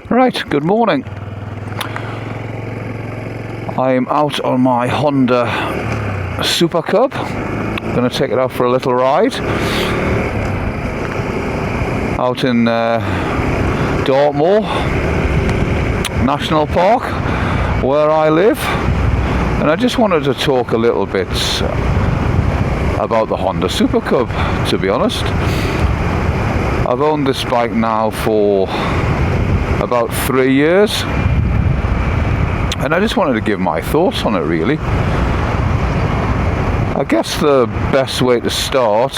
Right, good morning. I'm out on my Honda Super Cub. Going to take it out for a little ride. Out in Dartmoor National Park, where I live. And I just wanted to talk a little bit about the Honda Super Cub, to be honest. I've owned this bike now for about 3 years, and I just wanted to give my thoughts on it, really. I guess the best way to start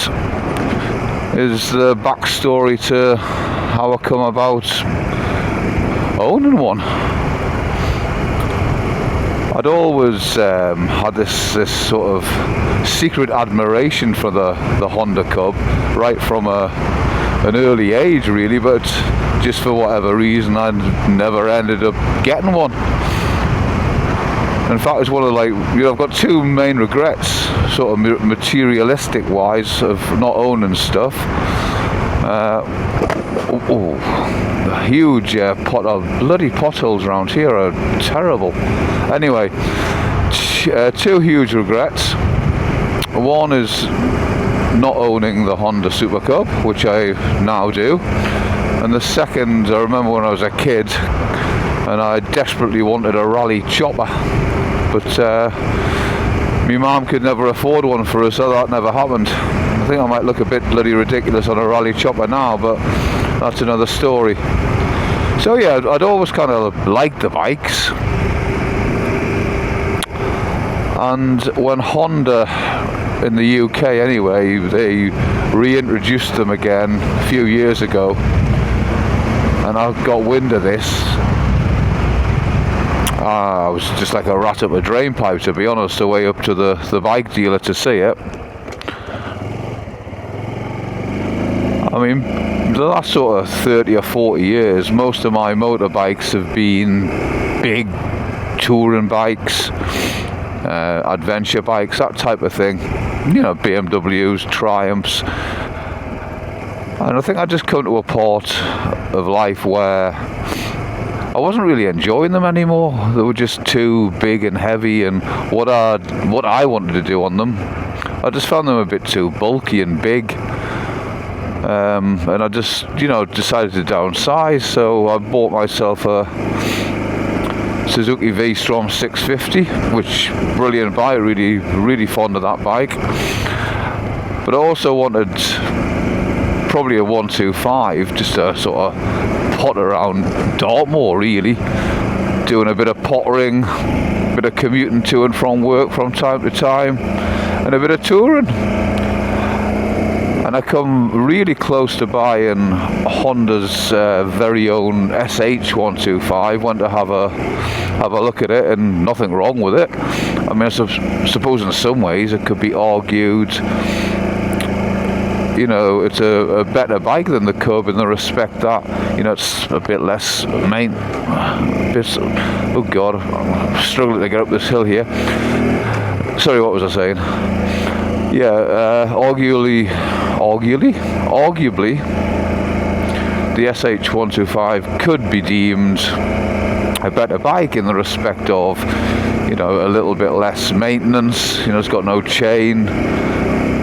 is the backstory to how I come about owning one. I'd always had this sort of secret admiration for the Honda Cub right from an early age, really, but just for whatever reason I never ended up getting one. In fact, it's one of I've got two main regrets, sort of materialistic wise, of not owning stuff. The huge bloody potholes around here are terrible. Anyway, two huge regrets. One is not owning the Honda Super Cub, which I now do. And the second, I remember when I was a kid and I desperately wanted a rally chopper, but my mum could never afford one for us, so that never happened. I think I might look a bit bloody ridiculous on a rally chopper now, but that's another story. So yeah, I'd always kind of liked the bikes, and when Honda, in the UK anyway, they reintroduced them again a few years ago, and I got wind of this. I was just like a rat up a drain pipe, to be honest, away up to the bike dealer to see it. I mean, the last sort of 30 or 40 years, most of my motorbikes have been big touring bikes, adventure bikes, that type of thing. You know, BMWs, Triumphs. And I think I just come to a part of life where I wasn't really enjoying them anymore. They were just too big and heavy, and what I wanted to do on them, I just found them a bit too bulky and big. And I just, decided to downsize, so I bought myself a Suzuki V-Strom 650, which, brilliant bike, really, really fond of that bike. But I also wanted probably a 125, just to sort of pot around Dartmoor, really, doing a bit of pottering, a bit of commuting to and from work from time to time, and a bit of touring. And I come really close to buying Honda's very own SH125. Went to have a look at it, and nothing wrong with it. I mean, I suppose in some ways it could be argued, it's a better bike than the Cub in the respect that, it's a bit less oh God, I'm struggling to get up this hill here. Sorry, what was I saying? Yeah, arguably, the SH125 could be deemed a better bike in the respect of, a little bit less maintenance. It's got no chain.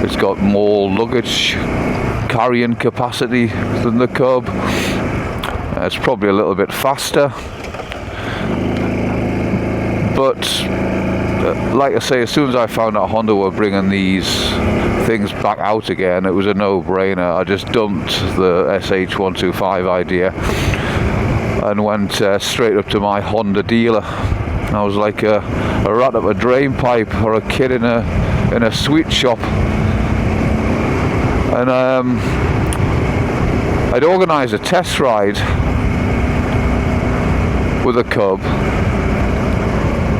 It's got more luggage carrying capacity than the Cub. It's probably a little bit faster. But like I say, as soon as I found out Honda were bringing these things back out again, it was a no-brainer. I just dumped the SH125 idea and went straight up to my Honda dealer. I was like a rat up a drain pipe, or a kid in a sweet shop. And I'd organised a test ride with a Cub.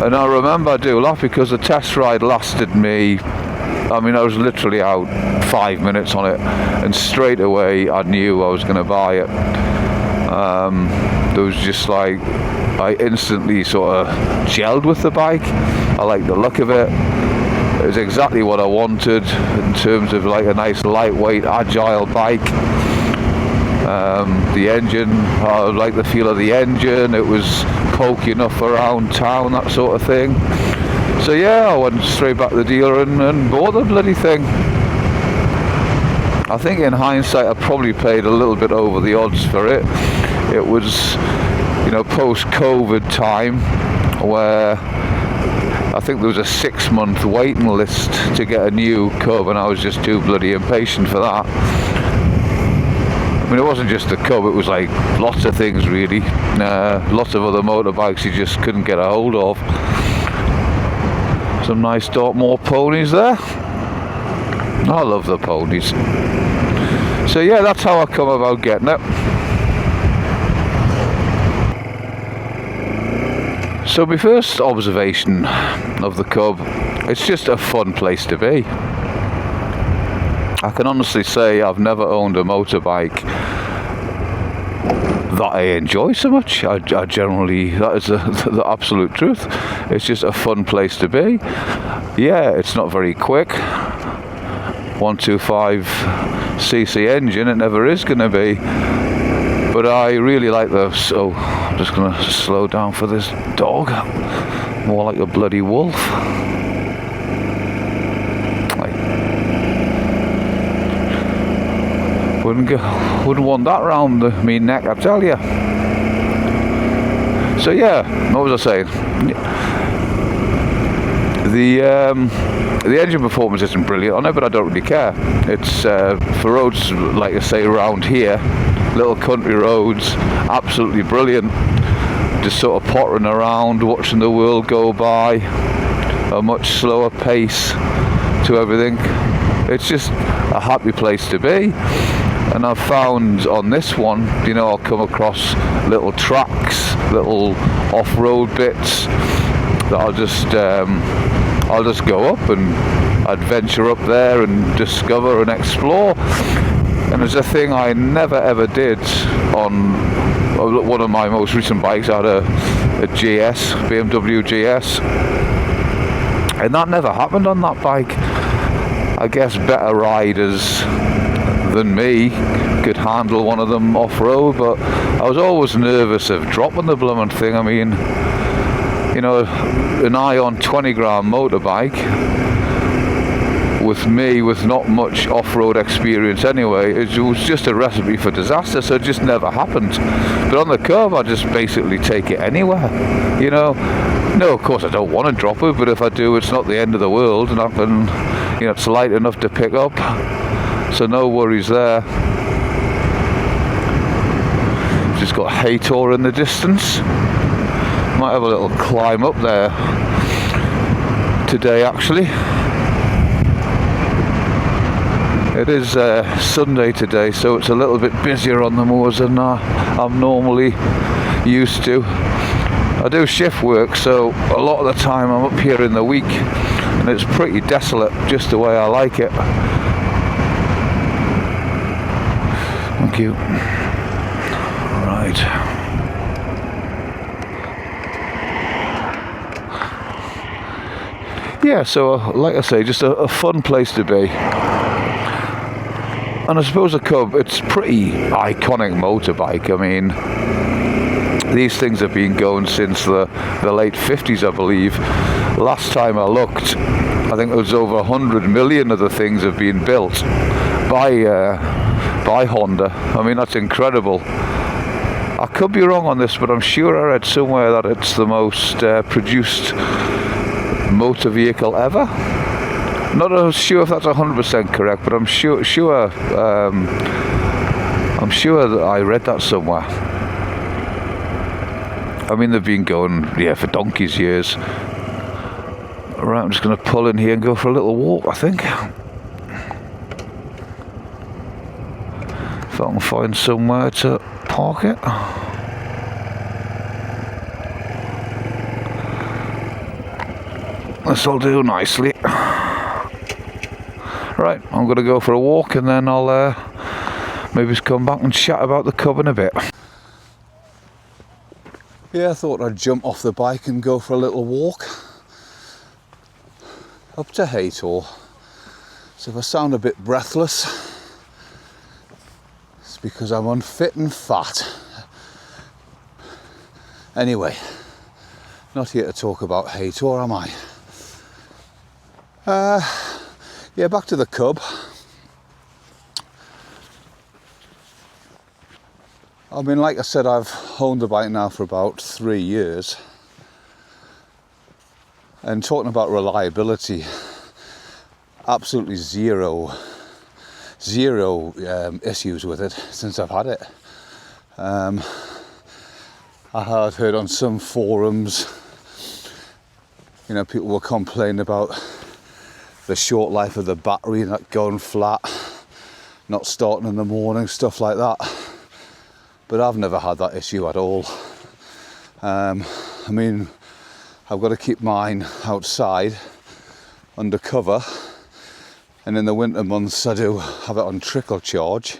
And I remember I do laugh because the test ride lasted me, I was literally out 5 minutes on it, and straight away I knew I was going to buy it. There was just I instantly sort of gelled with the bike. I liked the look of it. It was exactly what I wanted in terms of a nice lightweight, agile bike. The engine, I like the feel of the engine. It was pokey enough around town, that sort of thing. So yeah, I went straight back to the dealer and bought the bloody thing. I think in hindsight I probably paid a little bit over the odds for it. It was, you know, post-COVID time, where I think there was a 6-month waiting list to get a new Cub, and I was just too bloody impatient for that. I mean, it wasn't just the Cub, it was like lots of things really. Lots of other motorbikes you just couldn't get a hold of. Some nice Dartmoor ponies there. I love the ponies. So yeah, that's how I come about getting it. So my first observation of the Cub, it's just a fun place to be. I can honestly say I've never owned a motorbike that I enjoy so much. I generally, that is the absolute truth. It's just a fun place to be. Yeah, it's not very quick. 125cc engine, it never is going to be. But I really like the, so I'm just going to slow down for this dog. More like a bloody wolf. Wouldn't want that round me neck, I tell you. So yeah, what was I saying? The engine performance isn't brilliant on it, but I don't really care. It's for roads, like I say, around here, little country roads, absolutely brilliant. Just sort of pottering around, watching the world go by, a much slower pace to everything. It's just a happy place to be. And I've found on this one, you know, I'll come across little tracks, little off-road bits that I'll just go up and adventure up there and discover and explore. And there's a thing I never ever did on one of my most recent bikes. I had a GS, BMW GS, and that never happened on that bike. I guess better riders than me could handle one of them off-road, but I was always nervous of dropping the blooming thing. I mean, you know, an Ion 20 gram motorbike with me with not much off-road experience anyway, it was just a recipe for disaster, so it just never happened. But on the Cub, I just basically take it anywhere, you know. No, of course I don't want to drop it, but if I do, it's not the end of the world, and I can, you know, it's light enough to pick up. So no worries there. Just got Haytor in the distance. Might have a little climb up there today actually. It is Sunday today, so it's a little bit busier on the moors than I'm normally used to. I do shift work, so a lot of the time I'm up here in the week, and it's pretty desolate, just the way I like it. Thank you. Right. Yeah, so like I say, just a fun place to be. And I suppose a Cub, it's pretty iconic motorbike. I mean, these things have been going since the late 50s, I believe. Last time I looked, I think it was over 100 million of the things have been built by Honda. I mean, that's incredible. I could be wrong on this, but I'm sure I read somewhere that it's the most produced motor vehicle ever. Not sure if that's 100% correct, but I'm sure that I read that somewhere. I mean, they've been going, yeah, for donkey's years. Right, I'm just going to pull in here and go for a little walk, I think. If I can find somewhere to park it. This'll do nicely. Right, I'm going to go for a walk, and then I'll maybe just come back and chat about the Cub in a bit. Yeah, I thought I'd jump off the bike and go for a little walk up to Haytor. So if I sound a bit breathless, it's because I'm unfit and fat. Anyway, not here to talk about Haytor, am I? Yeah, back to the Cub. I mean, like I said, I've owned the bike now for about 3 years. And talking about reliability, absolutely zero issues with it since I've had it. I had heard on some forums, you know, people were complaining about the short life of the battery, not going flat, not starting in the morning, stuff like that. But I've never had that issue at all. I mean, I've got to keep mine outside under cover, and in the winter months I do have it on trickle charge.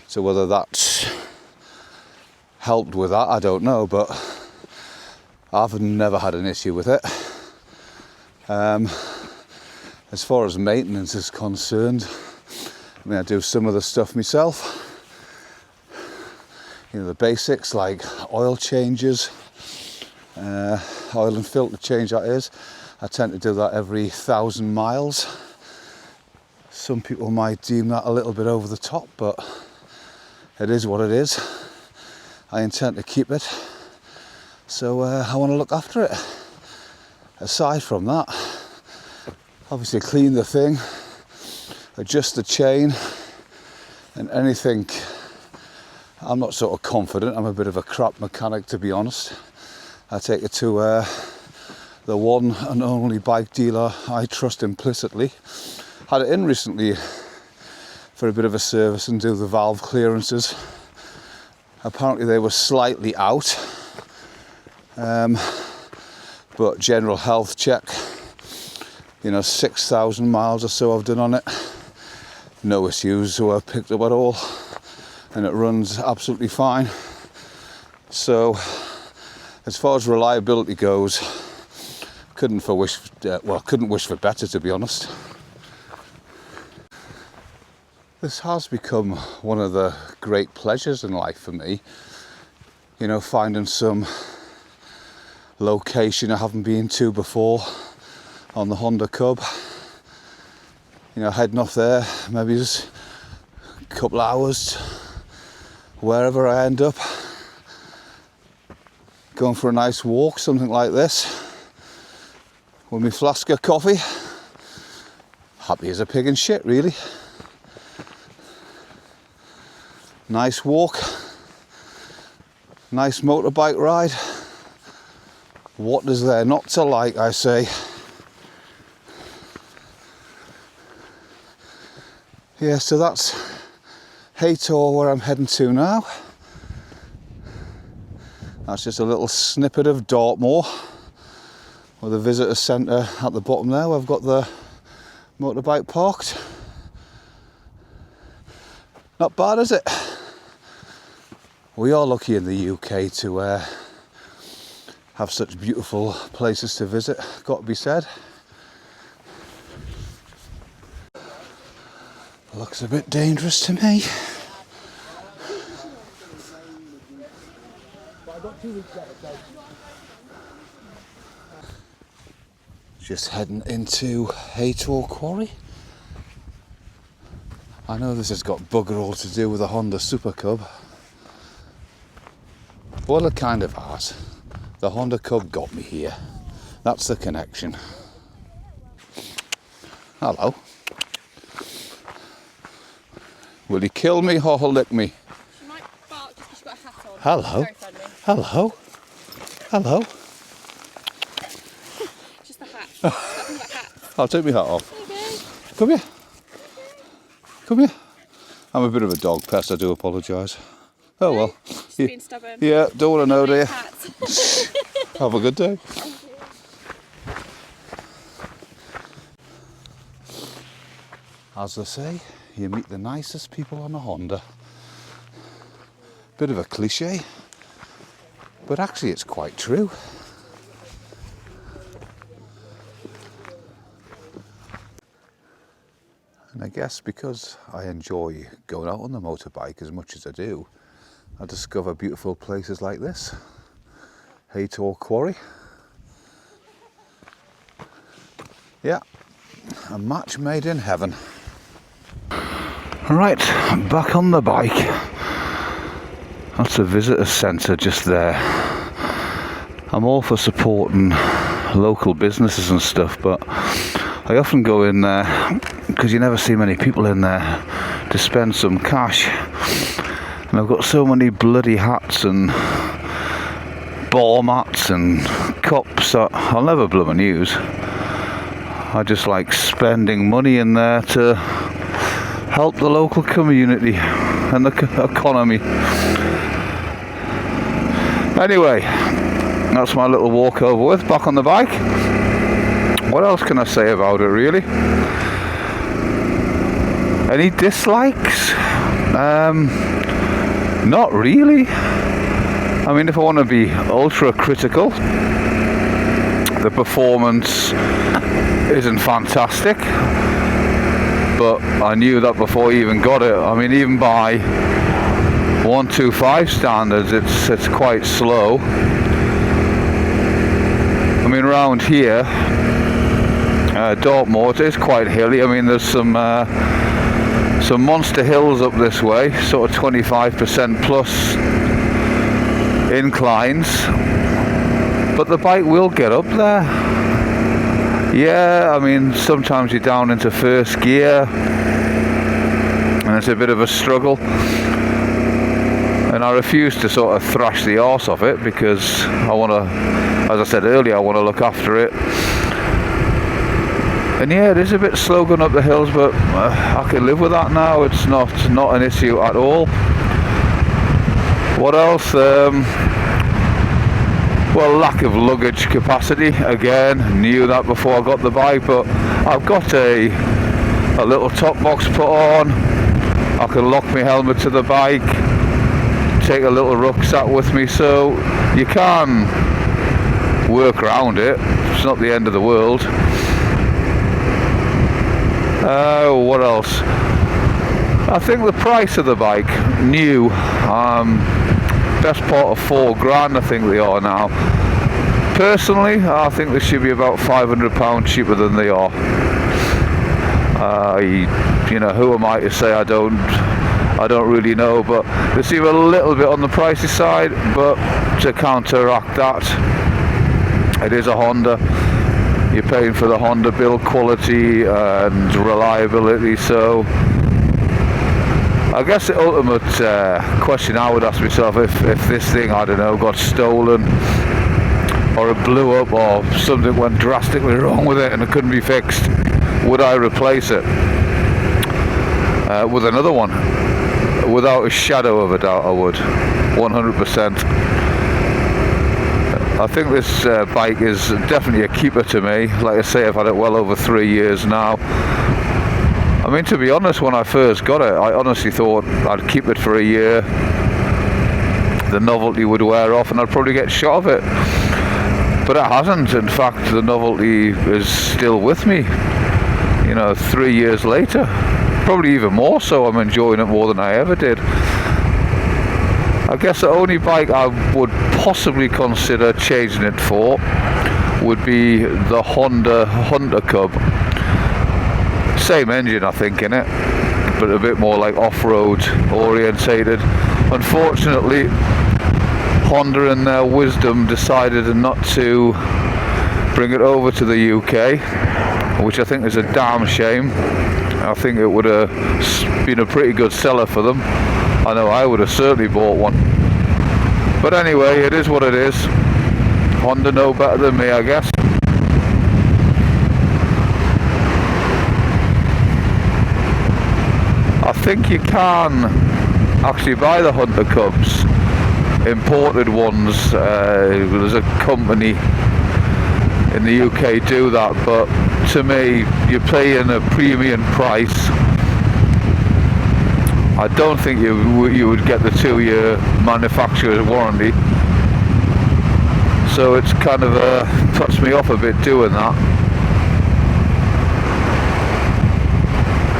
So whether that's helped with that, I don't know, but I've never had an issue with it. As far as maintenance is concerned, I mean, I do some of the stuff myself. You know, the basics like oil changes, oil and filter change, that is. I tend to do that every 1,000 miles. Some people might deem that a little bit over the top, but it is what it is. I intend to keep it, so I want to look after it. Aside from that, obviously clean the thing, adjust the chain, and anything. I'm not sort of confident, I'm a bit of a crap mechanic, to be honest. I take it to the one and only bike dealer I trust implicitly. Had it in recently for a bit of a service and do the valve clearances. Apparently they were slightly out, but general health check, you know, 6,000 miles or so I've done on it. No issues were picked up at all, and it runs absolutely fine. So as far as reliability goes, couldn't wish for better, to be honest. This has become one of the great pleasures in life for me, you know, finding some location I haven't been to before on the Honda Cub, you know, heading off there, maybe just a couple of hours, wherever I end up, going for a nice walk, something like this, with my flask of coffee, happy as a pig in shit, really. Nice walk, nice motorbike ride. What is there not to like, I say? Yeah, so that's Haytor, where I'm heading to now. That's just a little snippet of Dartmoor, with a visitor centre at the bottom there. I've got the motorbike parked. Not bad, is it? We are lucky in the UK to have such beautiful places to visit, got to be said. Looks a bit dangerous to me. Just heading into Haytor Quarry. I know this has got bugger all to do with the Honda Super Cub. Well, it kind of has. The Honda Cub got me here. That's the connection. Hello. Will he kill me or lick me? She might bark just because she's got a hat on. Hello. Hello. Hello. Just the hat. Nothing but hats. I'll take my hat off. Okay. Come here. Come here. I'm a bit of a dog pest, I do apologise. Oh well. Just being stubborn. Yeah, don't want to know, dear. Hats. Have a good day. As they say, you meet the nicest people on a Honda. Bit of a cliche, but actually it's quite true. And guess because I enjoy going out on the motorbike as much as I do, I discover beautiful places like this. Haytor Quarry. Yeah, a match made in heaven. Right, back on the bike. That's a visitor centre just there. I'm all for supporting local businesses and stuff, but I often go in there because you never see many people in there to spend some cash. And I've got so many bloody hats and ball mats and cups that I'll never blooming use. I just like spending money in there to help the local community and the economy. Anyway, that's my little walk over with, back on the bike. What else can I say about it, really? Any dislikes? Not really. I mean, if I want to be ultra critical, the performance isn't fantastic, but I knew that before I even got it. I mean, even by 125 standards, it's quite slow. I mean, around here, Dartmoor, it is quite hilly. I mean, there's some monster hills up this way, sort of 25% plus inclines, but the bike will get up there. Yeah, I mean, sometimes you're down into first gear and it's a bit of a struggle, and I refuse to sort of thrash the arse off it because I want to, as I said earlier, I want to look after it. And yeah, it is a bit slow going up the hills, but I can live with that now. It's not an issue at all. What else? Well, lack of luggage capacity. Again, knew that before I got the bike, but I've got a little top box put on. I can lock my helmet to the bike, take a little rucksack with me, so you can work around it. It's not the end of the world. What else? I think the price of the bike, new, best part of $4,000 I think they are now. Personally, I think they should be about £500 cheaper than they are. You know, who am I to say? I don't really know, but they seem a little bit on the pricey side, but to counteract that, it is a Honda. You're paying for the Honda build quality and reliability, so I guess the ultimate question I would ask myself, if this thing, I don't know, got stolen or it blew up or something went drastically wrong with it and it couldn't be fixed, would I replace it with another one? Without a shadow of a doubt I would, 100%. I think this bike is definitely a keeper to me. Like I say, I've had it well over 3 years now. I mean, to be honest, when I first got it, I honestly thought I'd keep it for a year, the novelty would wear off and I'd probably get shot of it. But it hasn't. In fact, the novelty is still with me, you know, 3 years later. Probably even more so. I'm enjoying it more than I ever did. I guess the only bike I would possibly consider changing it for would be the Honda Cub. Same engine, I think, in it, but a bit more like off-road orientated. Unfortunately, Honda in their wisdom decided not to bring it over to the UK, which I think is a damn shame. I think it would have been a pretty good seller for them. I know I would have certainly bought one. But anyway, it is what it is. Honda know better than me, I guess. I think you can actually buy the Honda Cubs, imported ones. There's a company in the UK do that, but to me, you're paying a premium price. I don't think you would get the 2-year manufacturer's warranty, so it's kind of puts me off a bit doing that.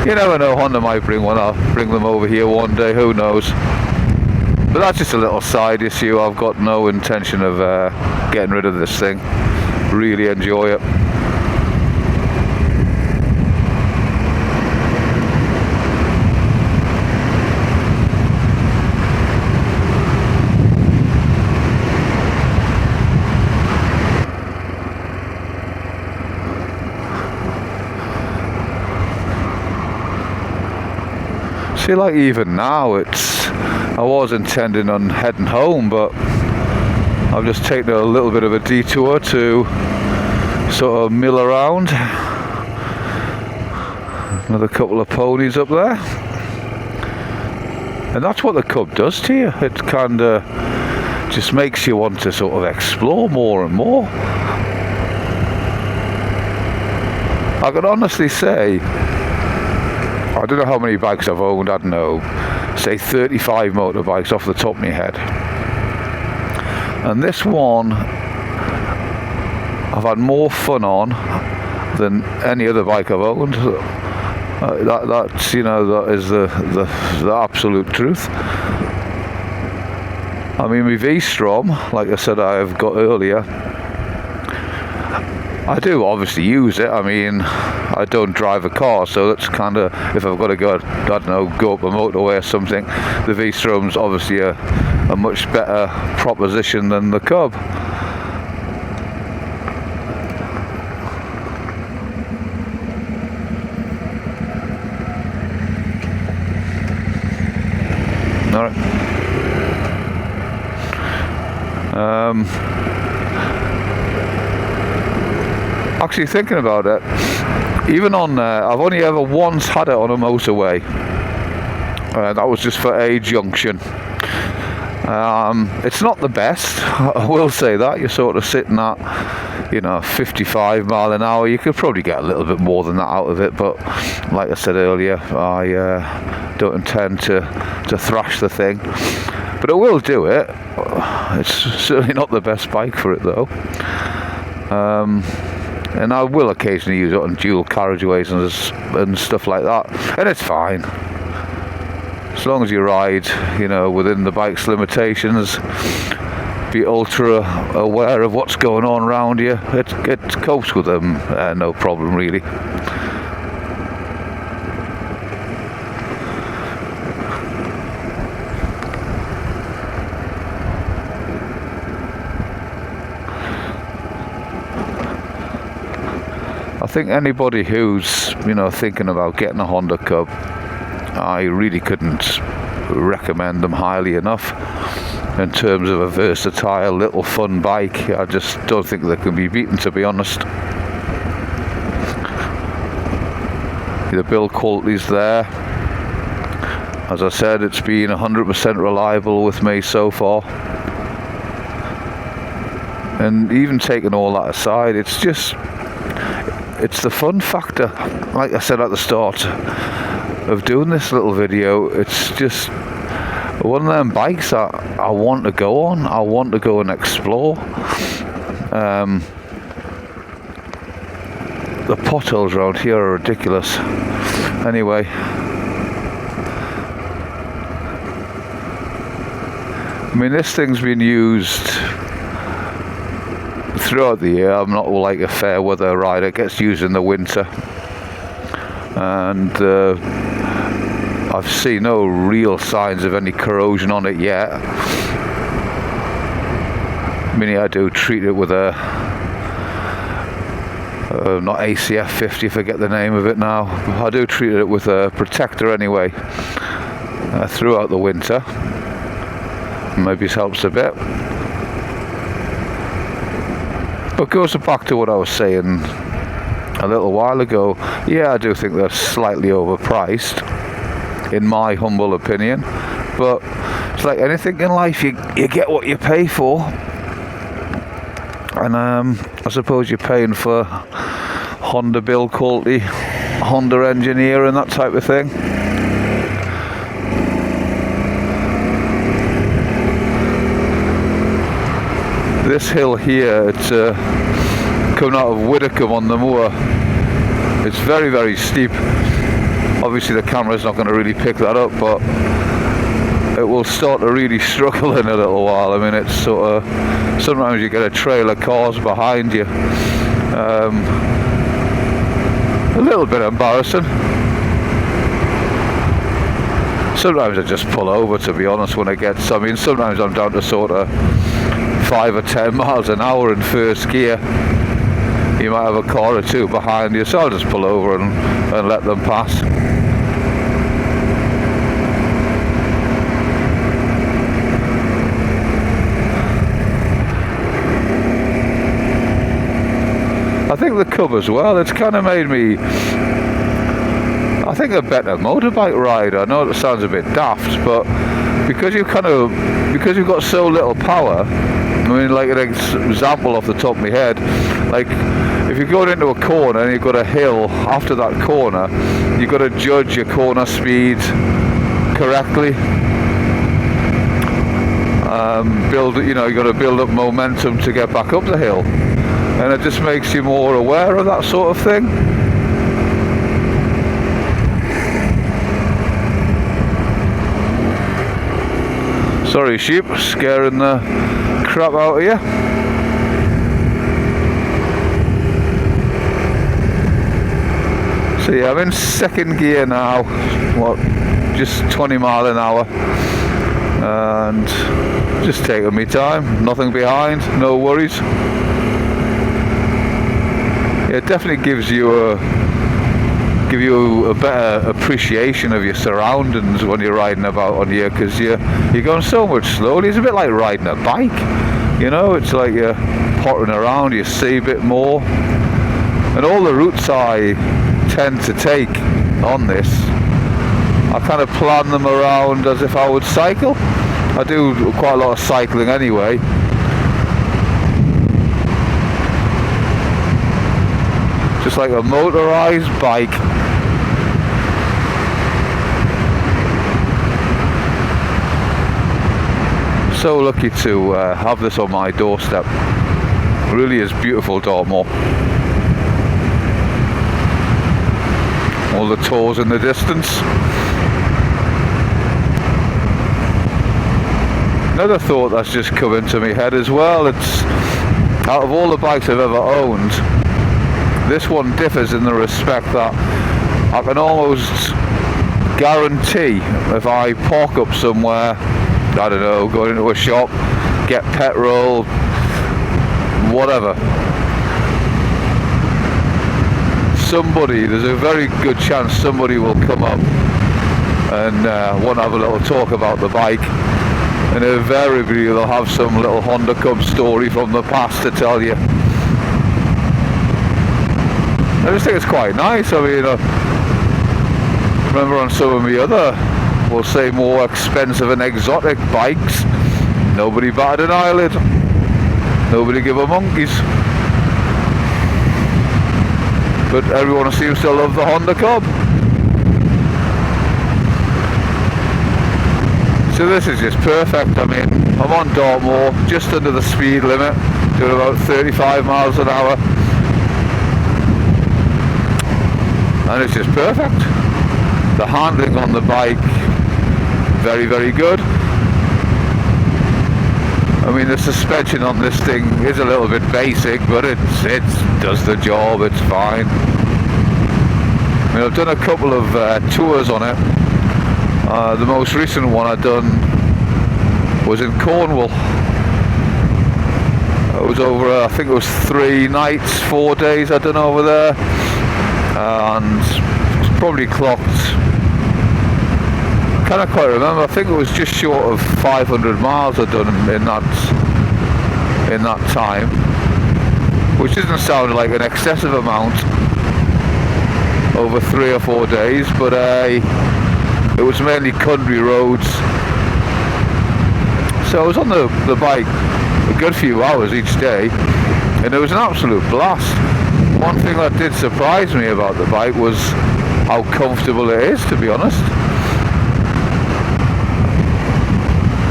You never know, Honda might bring them over here one day, who knows. But that's just a little side issue. I've got no intention of getting rid of this thing. Really enjoy it. See, like even now, I was intending on heading home, but I've just taken a little bit of a detour to sort of mill around. Another couple of ponies up there. And that's what the Cub does to you. It kind of just makes you want to sort of explore more and more. I can honestly say, I don't know how many bikes I've owned, I don't know, say 35 motorbikes off the top of my head. And this one, I've had more fun on than any other bike I've owned. That's, you know, that is the absolute truth. I mean, my V-Strom, like I said I've got earlier, I do obviously use it. I mean, I don't drive a car, so that's kind of, if I've got to go, I don't know, go up a motorway or something, the V-Strom's obviously a much better proposition than the Cub. Alright. Actually thinking about it, even on I've only ever once had it on a motorway. That was just for a junction. It's not the best, I will say that. You're sort of sitting at, you know, 55 mile an hour. You could probably get a little bit more than that out of it, but like I said earlier, I don't intend to thrash the thing, but I will do it. It's certainly not the best bike for it though. And I will occasionally use it on dual carriageways and stuff like that, and it's fine. As long as you ride, you know, within the bike's limitations, be ultra aware of what's going on around you, it copes with them, no problem really. I think anybody who's, you know, thinking about getting a Honda Cub, I really couldn't recommend them highly enough in terms of a versatile little fun bike. I just don't think they can be beaten, to be honest. The build quality's there. As I said, it's been 100% reliable with me so far. And even taking all that aside, it's the fun factor. Like I said at the start of doing this little video, it's just one of them bikes that I want to go on. I want to go and explore. The potholes around here are ridiculous. Anyway, I mean, this thing's been used throughout the year. I'm not like a fair weather rider. It gets used in the winter, and I've seen no real signs of any corrosion on it yet. I mean, I do treat it with a not ACF 50, forget the name of it now. I do treat it with a protector anyway throughout the winter. Maybe it helps a bit. But it goes back to what I was saying a little while ago. Yeah, I do think they're slightly overpriced, in my humble opinion. But it's like anything in life, you get what you pay for. And I suppose you're paying for Honda build quality, Honda engineer and that type of thing. This hill here, it's coming out of Widdicombe on the moor. It's very, very steep. Obviously the camera's not going to really pick that up, but it will start to really struggle in a little while. I mean, it's sort of, sometimes you get a trail of cars behind you. A little bit embarrassing. Sometimes I just pull over, to be honest, when it gets, I mean, sometimes I'm down to sort of 5 or 10 miles an hour in first gear. You might have a car or two behind you, so I'll just pull over and let them pass. I think the Cub as well, it's kind of made me, I think, a better motorbike rider. I know it sounds a bit daft, but because you've got so little power, I mean, like an example off the top of my head, like if you're going into a corner and you've got a hill after that corner, you've got to judge your corner speed correctly. You've got to build up momentum to get back up the hill, and it just makes you more aware of that sort of thing. Sorry sheep, scaring the crap out of you. So yeah, I'm in second gear now, just 20 mile an hour, and just taking me time, nothing behind, no worries. Yeah, it definitely gives you a better appreciation of your surroundings when you're riding about on here, because you're going so much slowly. It's a bit like riding a bike, you know. It's like you're pottering around, you see a bit more, and all the routes I tend to take on this, I kind of plan them around as if I would cycle. I do quite a lot of cycling anyway. Just like a motorized bike. So lucky to have this on my doorstep. It really is beautiful, Dartmoor. All the tours in the distance. Another thought that's just come into my head as well, it's, out of all the bikes I've ever owned, this one differs in the respect that I can almost guarantee if I park up somewhere, I don't know, go into a shop, get petrol, whatever, there's a very good chance somebody will come up and want to have a little talk about the bike, and invariably they'll have some little Honda Cub story from the past to tell you. I just think it's quite nice. I mean, remember on some of my other, we'll say, more expensive and exotic bikes, nobody batted an eyelid, nobody give a monkeys, but everyone seems to love the Honda Cub. So this is just perfect. I mean, I'm on Dartmoor, just under the speed limit, doing about 35 miles an hour, and it's just perfect. The handling on the bike, very, very good. I mean, the suspension on this thing is a little bit basic, but it does the job, it's fine. I mean, I've done a couple of tours on it. The most recent one I've done was in Cornwall. It was over, I think it was 3 nights, 4 days I'd done over there, and it was probably clocked, I can't quite remember, I think it was just short of 500 miles I'd done in that time, which doesn't sound like an excessive amount over 3 or 4 days, but it was mainly country roads, so I was on the bike a good few hours each day, and it was an absolute blast. One thing that did surprise me about the bike was how comfortable it is, to be honest.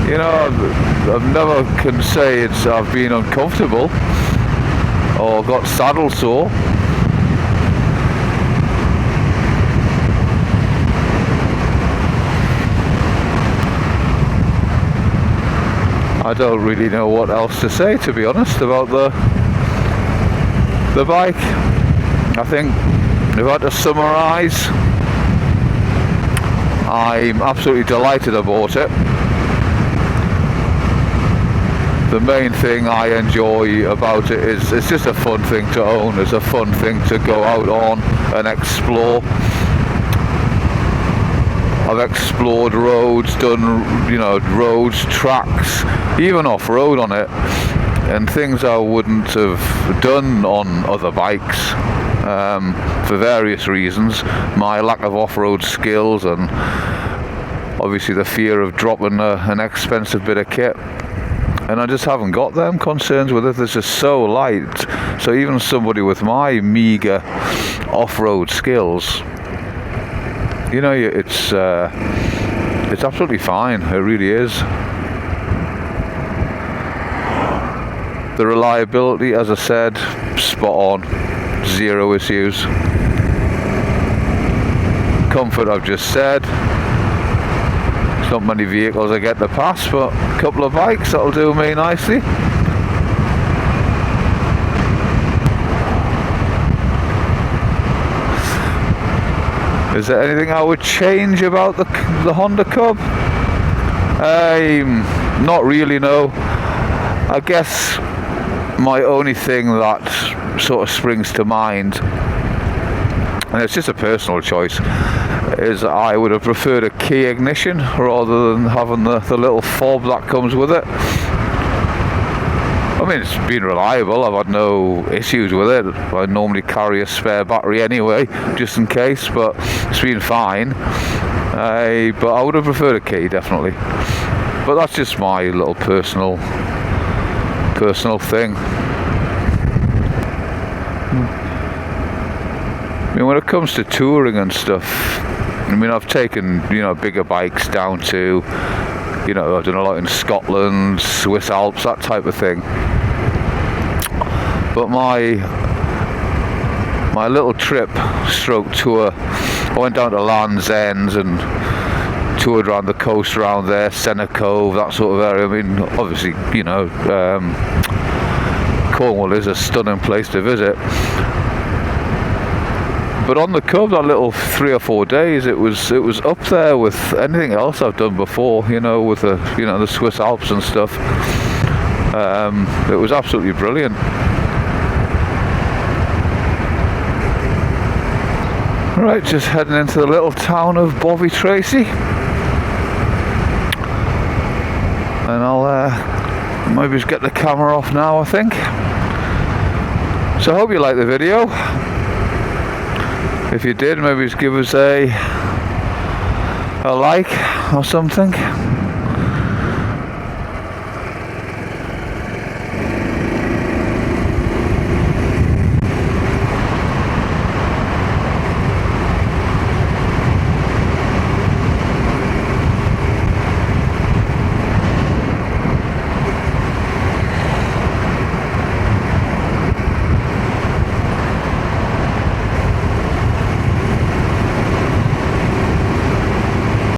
You know, I've never can say I've been uncomfortable or got saddle sore. I don't really know what else to say, to be honest, about the bike. I think if I had to summarise, I'm absolutely delighted I bought it. The main thing I enjoy about it is it's just a fun thing to own. It's a fun thing to go out on and explore. I've explored roads, done, you know, roads, tracks, even off-road on it, and things I wouldn't have done on other bikes for various reasons. My lack of off-road skills and obviously the fear of dropping an expensive bit of kit. And I just haven't got them concerns with it. It's just so light. So even somebody with my meagre off-road skills, you know, it's absolutely fine. It really is. The reliability, as I said, spot on. 0 issues. Comfort, I've just said. There's not many vehicles I get to pass, but a couple of bikes, that'll do me nicely. Is there anything I would change about the Honda Cub? Not really, no. I guess my only thing that sort of springs to mind, and it's just a personal choice, is I would have preferred a key ignition rather than having the little fob that comes with it. I mean, it's been reliable. I've had no issues with it. I normally carry a spare battery anyway, just in case, but it's been fine. But I would have preferred a key, definitely. But that's just my little personal thing. I mean, when it comes to touring and stuff, I mean, I've taken, you know, bigger bikes down to, you know, I've done a lot in Scotland, Swiss Alps, that type of thing. But my little trip stroke tour, I went down to Land's End and toured around the coast around there, Senna Cove, that sort of area. I mean, obviously, you know, Cornwall is a stunning place to visit. But on the Cub, that little 3 or 4 days, it was up there with anything else I've done before, you know, with the, you know, the Swiss Alps and stuff. It was absolutely brilliant. Right, just heading into the little town of Bovey Tracy, and I'll maybe just get the camera off now, I think. So I hope you liked the video. If you did, maybe just give us a like or something.